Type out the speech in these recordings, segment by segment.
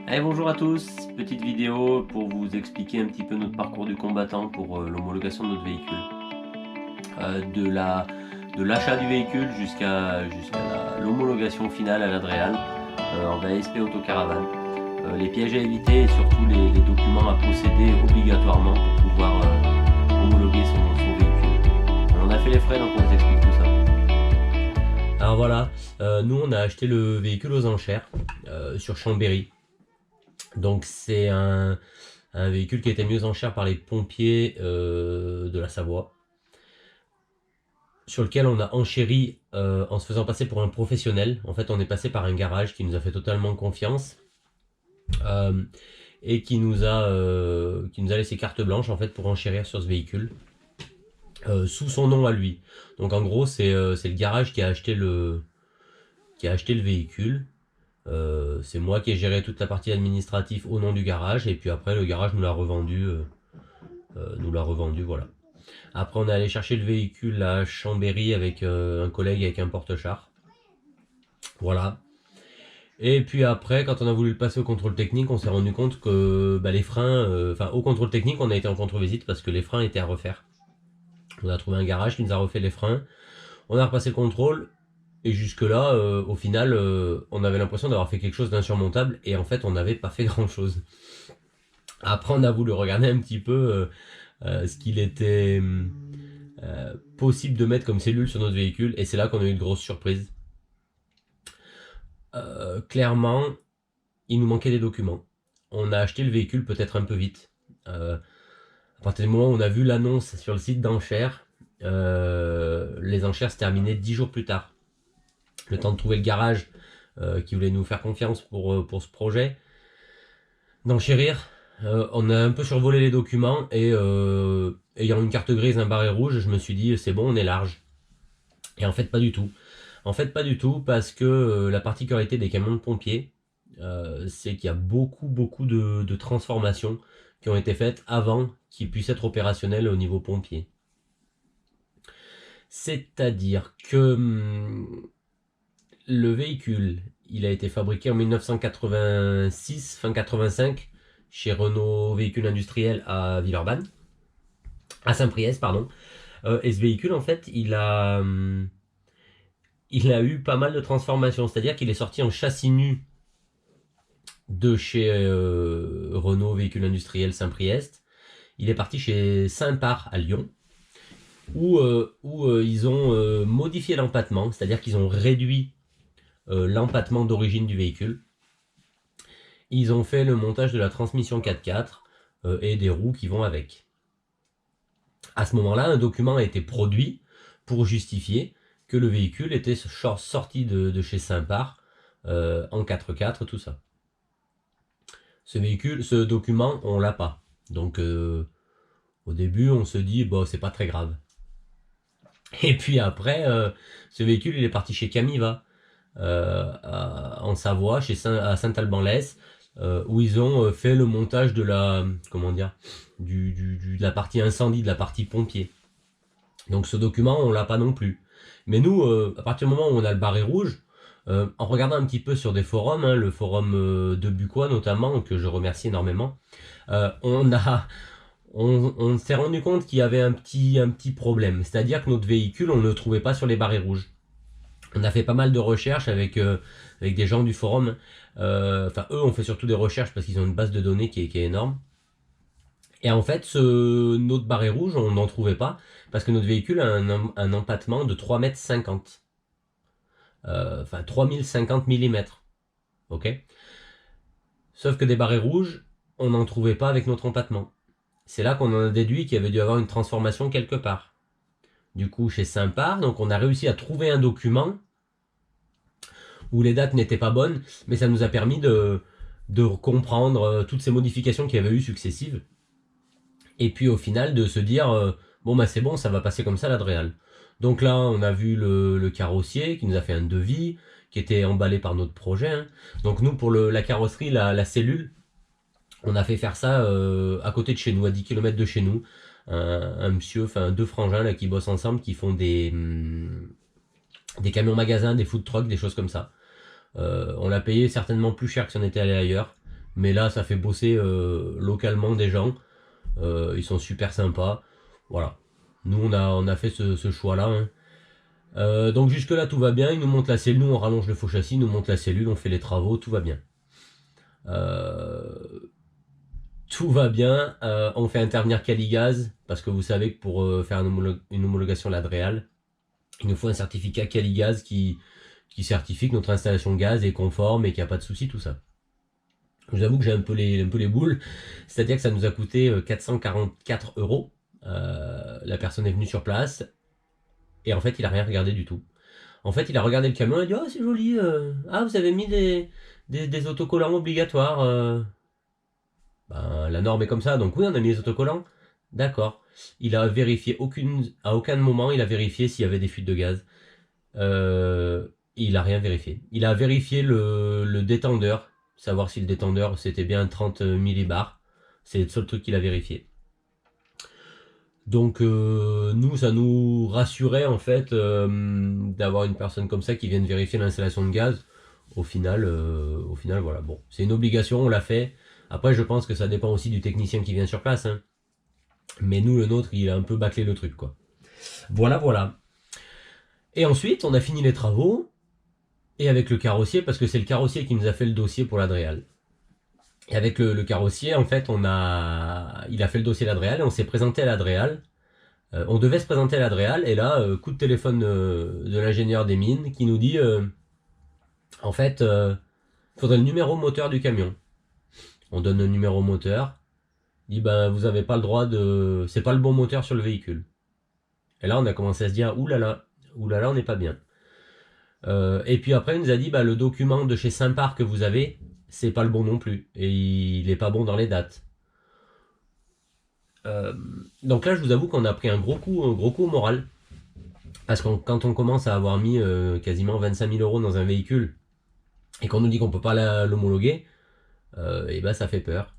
Allez, bonjour à tous, petite vidéo pour vous expliquer un petit peu notre parcours du combattant pour l'homologation de notre véhicule. De l'achat du véhicule jusqu'à l'homologation finale à l'Adréal en ASP Autocaravane. Les pièges à éviter et surtout les documents à posséder obligatoirement pour pouvoir homologuer son véhicule. On a fait les frais, donc on vous explique tout ça. Alors voilà, nous on a acheté le véhicule aux enchères sur Chambéry. Donc c'est un véhicule qui a été mis aux enchères par les pompiers de la Savoie, sur lequel on a enchéri en se faisant passer pour un professionnel. En fait, on est passé par un garage qui nous a fait totalement confiance et qui nous a laissé carte blanche en fait pour enchérir sur ce véhicule sous son nom à lui. Donc en gros, c'est le garage qui a acheté le véhicule. C'est moi qui ai géré toute la partie administrative au nom du garage, et puis après le garage nous l'a revendu, voilà. Après on est allé chercher le véhicule à Chambéry avec un collègue avec un porte-char, voilà. Et puis après, quand on a voulu le passer au contrôle technique, on s'est rendu compte que les freins, au contrôle technique on a été en contre-visite parce que les freins étaient à refaire. On a trouvé un garage qui nous a refait les freins, on a repassé le contrôle. Et jusque-là, au final, on avait l'impression d'avoir fait quelque chose d'insurmontable, et en fait, on n'avait pas fait grand-chose. Après, on a voulu regarder un petit peu ce qu'il était possible de mettre comme cellule sur notre véhicule, et c'est là qu'on a eu une grosse surprise. Clairement, il nous manquait des documents. On a acheté le véhicule peut-être un peu vite. À partir du moment où on a vu l'annonce sur le site d'enchères, les enchères se terminaient 10 jours plus tard. Le temps de trouver le garage qui voulait nous faire confiance pour ce projet, d'enchérir. On a un peu survolé les documents, et ayant une carte grise, un barré rouge, je me suis dit c'est bon, on est large. Et en fait pas du tout. En fait pas du tout, parce que la particularité des camions de pompiers, c'est qu'il y a beaucoup de transformations qui ont été faites avant qu'ils puissent être opérationnels au niveau pompier. C'est-à-dire que le véhicule, il a été fabriqué en 1986, fin 85, chez Renault Véhicules Industriels à Villeurbanne, à Saint-Priest, pardon. Et ce véhicule, en fait, il a eu pas mal de transformations. C'est-à-dire qu'il est sorti en châssis nu de chez Renault Véhicules Industriels Saint-Priest. Il est parti chez Saint-Par à Lyon, où ils ont modifié l'empattement, c'est-à-dire qu'ils ont réduit l'empattement d'origine du véhicule. Ils ont fait le montage de la transmission 4x4 et des roues qui vont avec. À ce moment-là, un document a été produit pour justifier que le véhicule était sorti de chez Saint-Par en 4x4, tout ça. Ce document, on l'a pas. Donc au début, on se dit bon, c'est pas très grave. Et puis après, ce véhicule, il est parti chez Camiva, en Savoie, à Saint-Alban-l'Ès, où ils ont fait le montage de la, de la partie incendie, de la partie pompier. Donc ce document, on l'a pas non plus. Mais nous, à partir du moment où on a le barré rouge, en regardant un petit peu sur des forums, le forum de Bucois notamment, que je remercie énormément, on s'est rendu compte qu'il y avait un petit problème. C'est-à-dire que notre véhicule, on ne le trouvait pas sur les barrés rouges. On a fait pas mal de recherches avec des gens du forum. Eux ont fait surtout des recherches parce qu'ils ont une base de données qui est énorme. Et en fait, notre barré rouge, on n'en trouvait pas parce que notre véhicule a un empattement de 3,50 m. 3050 mm. Ok. Sauf que des barrés rouges, on n'en trouvait pas avec notre empattement. C'est là qu'on en a déduit qu'il y avait dû avoir une transformation quelque part. Du coup, chez Saint-Par, donc on a réussi à trouver un document où les dates n'étaient pas bonnes, mais ça nous a permis de comprendre toutes ces modifications qu'il y avait eu successives. Et puis au final, de se dire, bon bah c'est bon, ça va passer comme ça l'Adréal. Donc là, on a vu le carrossier qui nous a fait un devis, qui était emballé par notre projet. Hein. Donc nous, pour la carrosserie, la cellule, on a fait faire ça à côté de chez nous, à 10 km de chez nous. Un monsieur, deux frangins là, qui bossent ensemble, qui font des camions magasins, des food trucks, des choses comme ça. On l'a payé certainement plus cher que si on était allé ailleurs. Mais là, ça fait bosser localement des gens. Ils sont super sympas. Voilà. Nous, on a fait ce choix-là, hein. Donc jusque-là, tout va bien. Ils nous montent la cellule, nous, on rallonge le faux châssis, ils nous montent la cellule, on fait les travaux, tout va bien. Tout va bien. On fait intervenir Caligaz, parce que vous savez que pour faire une homologation Ladréal, il nous faut un certificat Caligaz qui certifie que notre installation gaz est conforme et qu'il n'y a pas de souci, tout ça. Je vous avoue que j'ai un peu les boules, c'est-à-dire que ça nous a coûté 444 euros. La personne est venue sur place, et en fait, il a rien regardé du tout. En fait, il a regardé le camion, il a dit oh c'est joli, ah vous avez mis des autocollants obligatoires. Ben, la norme est comme ça, donc oui on a mis les autocollants. D'accord. Il a vérifié à aucun moment il a vérifié s'il y avait des fuites de gaz. Il a rien vérifié. Il a vérifié le détendeur, savoir si le détendeur c'était bien 30 millibars. C'est le seul truc qu'il a vérifié. Donc nous, ça nous rassurait en fait d'avoir une personne comme ça qui vienne vérifier l'installation de gaz. Au final, voilà. Bon, c'est une obligation, on l'a fait. Après, je pense que ça dépend aussi du technicien qui vient sur place, hein. Mais nous, le nôtre, il a un peu bâclé le truc, quoi. Voilà, voilà. Et ensuite, on a fini les travaux. Et avec le carrossier, parce que c'est le carrossier qui nous a fait le dossier pour l'Adréal. Et avec le carrossier, en fait, il a fait le dossier l'Adréal et on s'est présenté à l'Adréal. On devait se présenter à l'Adréal et là, coup de téléphone de l'ingénieur des mines qui nous dit en fait, il faudrait le numéro moteur du camion. On donne le numéro moteur. Il dit ben vous avez pas le droit de, c'est pas le bon moteur sur le véhicule. Et là, on a commencé à se dire oulala, on n'est pas bien. Et puis après, il nous a dit bah le document de chez Saint-Par que vous avez, c'est pas le bon non plus et il est pas bon dans les dates. Donc là, je vous avoue qu'on a pris un gros coup au moral. Parce que quand on commence à avoir mis quasiment 25 000 euros dans un véhicule et qu'on nous dit qu'on peut pas l'homologuer, et ben ça fait peur.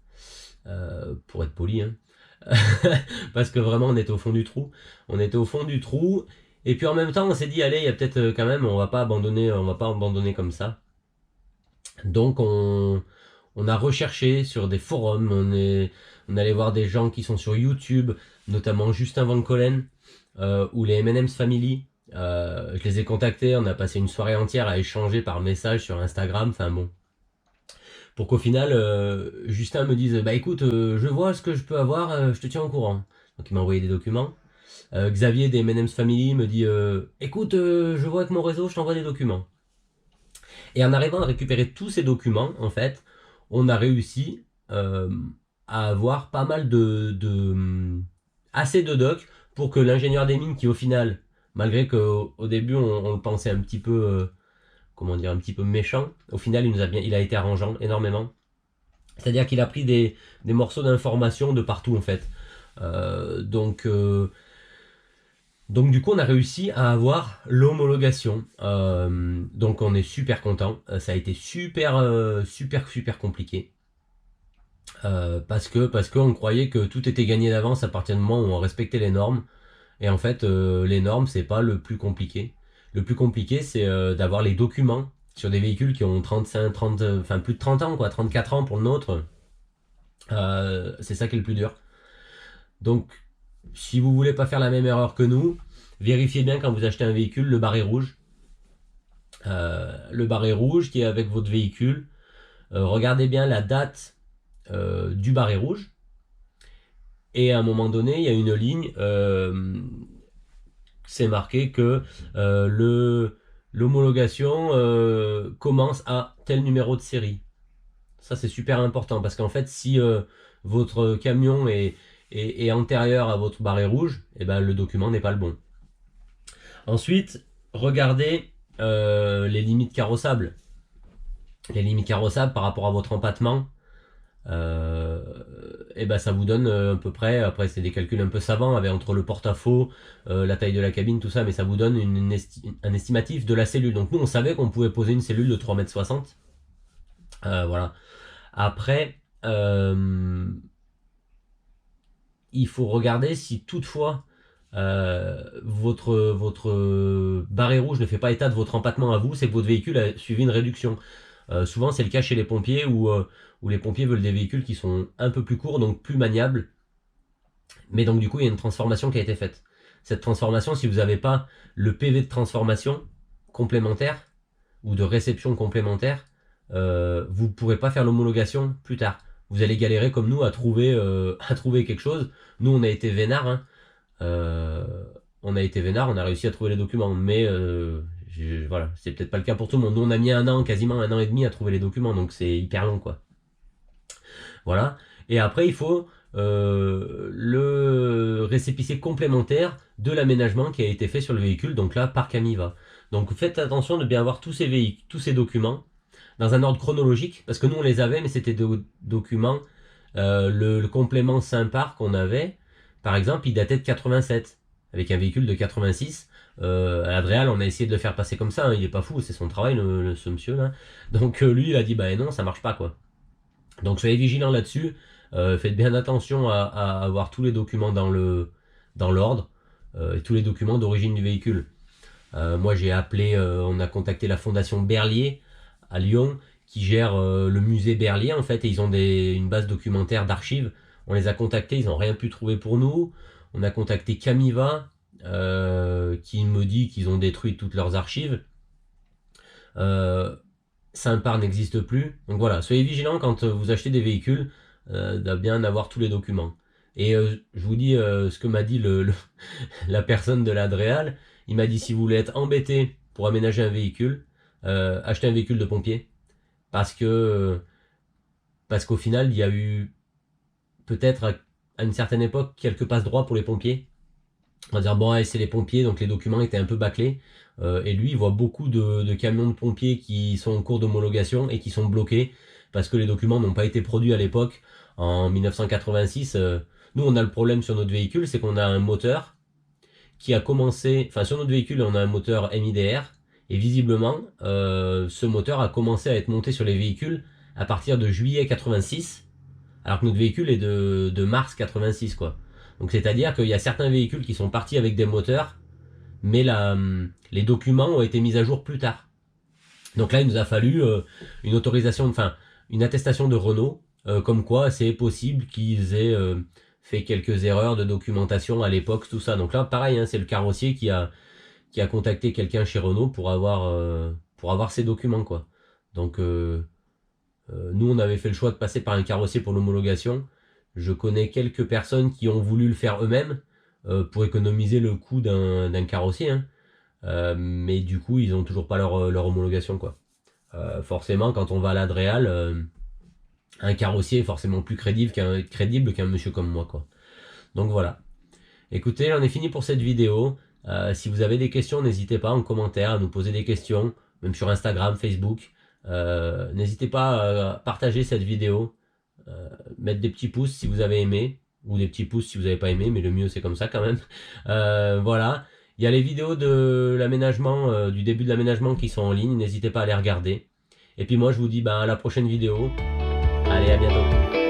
Pour être poli, hein. Parce que vraiment on était au fond du trou. On était au fond du trou. Et puis en même temps on s'est dit allez, il y a peut-être quand même, on va pas abandonner comme ça. Donc on a recherché sur des forums, on allait voir des gens qui sont sur YouTube, notamment Justin Van Collen, ou les M&M's Family. Je les ai contactés, on a passé une soirée entière à échanger par message sur Instagram, enfin bon. Pour qu'au final, Justin me dise, bah écoute, je vois ce que je peux avoir, je te tiens au courant. Donc il m'a envoyé des documents. Xavier des M&M's Family me dit, écoute, je vois avec mon réseau, je t'envoie des documents. Et en arrivant à récupérer tous ces documents, en fait, on a réussi à avoir pas mal assez de docs pour que l'ingénieur des mines, qui au final, malgré qu'au début on le pensait un petit peu, comment dire, un petit peu méchant, au final il a été arrangeant énormément. C'est-à-dire qu'il a pris des morceaux d'informations de partout en fait. Donc du coup on a réussi à avoir l'homologation. Donc on est super content. Ça a été super compliqué. Parce qu'on croyait que tout était gagné d'avance à partir du moment où on respectait les normes. Et en fait les normes c'est pas le plus compliqué. Le plus compliqué c'est d'avoir les documents sur des véhicules qui ont 35, 30, enfin plus de 30 ans quoi, 34 ans pour le nôtre. C'est ça qui est le plus dur. Donc si vous voulez pas faire la même erreur que nous, vérifiez bien quand vous achetez un véhicule le barré rouge. Le barré rouge qui est avec votre véhicule. Regardez bien la date du barré rouge. Et à un moment donné, il y a une ligne, c'est marqué que l'homologation commence à tel numéro de série. Ça c'est super important parce qu'en fait si votre camion est antérieur à votre barré rouge, et ben, le document n'est pas le bon. Ensuite, regardez les limites carrossables. Les limites carrossables par rapport à votre empattement. Et ben ça vous donne à peu près, après c'est des calculs un peu savants avec entre le porte-à-faux, la taille de la cabine, tout ça, mais ça vous donne un estimatif de la cellule. Donc nous on savait qu'on pouvait poser une cellule de 3,60 m. Voilà. Après, il faut regarder si toutefois votre barré rouge ne fait pas état de votre empattement à vous, c'est que votre véhicule a suivi une réduction. Souvent c'est le cas chez les pompiers où les pompiers veulent des véhicules qui sont un peu plus courts, donc plus maniables. Mais donc du coup il y a une transformation qui a été faite. Cette transformation, si vous n'avez pas le PV de transformation complémentaire ou de réception complémentaire, vous ne pourrez pas faire l'homologation plus tard. Vous allez galérer comme nous à trouver quelque chose. Nous on a été vénard, hein. On a réussi à trouver les documents, mais voilà, c'est peut-être pas le cas pour tout le monde. Nous on a mis quasiment un an et demi à trouver les documents, donc c'est hyper long quoi. Voilà. Et après il faut le récépissé complémentaire de l'aménagement qui a été fait sur le véhicule, donc là par Camiva. Donc faites attention de bien avoir tous ces documents dans un ordre chronologique, parce que nous on les avait, mais c'était des documents, le complément Saint-Par qu'on avait, par exemple, il datait de 87, avec un véhicule de 86. À l'Adréal, on a essayé de le faire passer comme ça, hein, il est pas fou, c'est son travail, ce monsieur là. Donc lui, il a dit, bah non, ça marche pas quoi. Donc soyez vigilants là-dessus, faites bien attention à avoir tous les documents dans l'ordre, et tous les documents d'origine du véhicule. Moi j'ai appelé, on a contacté la fondation Berlier à Lyon, qui gère le musée Berlier en fait, et ils ont une base documentaire d'archives. On les a contactés, ils n'ont rien pu trouver pour nous. On a contacté Camiva, qui me dit qu'ils ont détruit toutes leurs archives. Saint-Par n'existe plus. Donc voilà, soyez vigilants quand vous achetez des véhicules, de bien avoir tous les documents. Et je vous dis ce que m'a dit la personne de l'Adréal. Il m'a dit, si vous voulez être embêté pour aménager un véhicule, achetez un véhicule de pompier. Parce qu'au final, il y a eu peut-être à une certaine époque quelques passe droits pour les pompiers. On va dire, bon, c'est les pompiers, donc les documents étaient un peu bâclés. Et lui, il voit beaucoup de camions de pompiers qui sont en cours d'homologation et qui sont bloqués parce que les documents n'ont pas été produits à l'époque. En 1986, nous, on a le problème sur notre véhicule, c'est qu'on a un moteur qui a commencé... Enfin, sur notre véhicule, on a un moteur MIDR. Et visiblement, ce moteur a commencé à être monté sur les véhicules à partir de juillet 86, alors que notre véhicule est de mars 86, quoi. Donc c'est-à-dire qu'il y a certains véhicules qui sont partis avec des moteurs, mais les documents ont été mis à jour plus tard. Donc là, il nous a fallu une autorisation, enfin une attestation de Renault, comme quoi c'est possible qu'ils aient fait quelques erreurs de documentation à l'époque, tout ça. Donc là, pareil, hein, c'est le carrossier qui a contacté quelqu'un chez Renault pour avoir ces documents, quoi. Donc nous, on avait fait le choix de passer par un carrossier pour l'homologation. Je connais quelques personnes qui ont voulu le faire eux-mêmes pour économiser le coût d'un carrossier, hein. Mais du coup, ils n'ont toujours pas leur homologation, quoi. Forcément, quand on va à l'Adréal, un carrossier est forcément plus crédible qu'un monsieur comme moi, quoi. Donc voilà. Écoutez, j'en ai fini pour cette vidéo. Si vous avez des questions, n'hésitez pas en commentaire à nous poser des questions, même sur Instagram, Facebook. N'hésitez pas à partager cette vidéo, mettre des petits pouces si vous avez aimé, ou des petits pouces si vous n'avez pas aimé, mais le mieux c'est comme ça quand même. Voilà, il y a les vidéos de l'aménagement, du début de l'aménagement qui sont en ligne, n'hésitez pas à les regarder. Et puis moi je vous dis à la prochaine vidéo, allez à bientôt.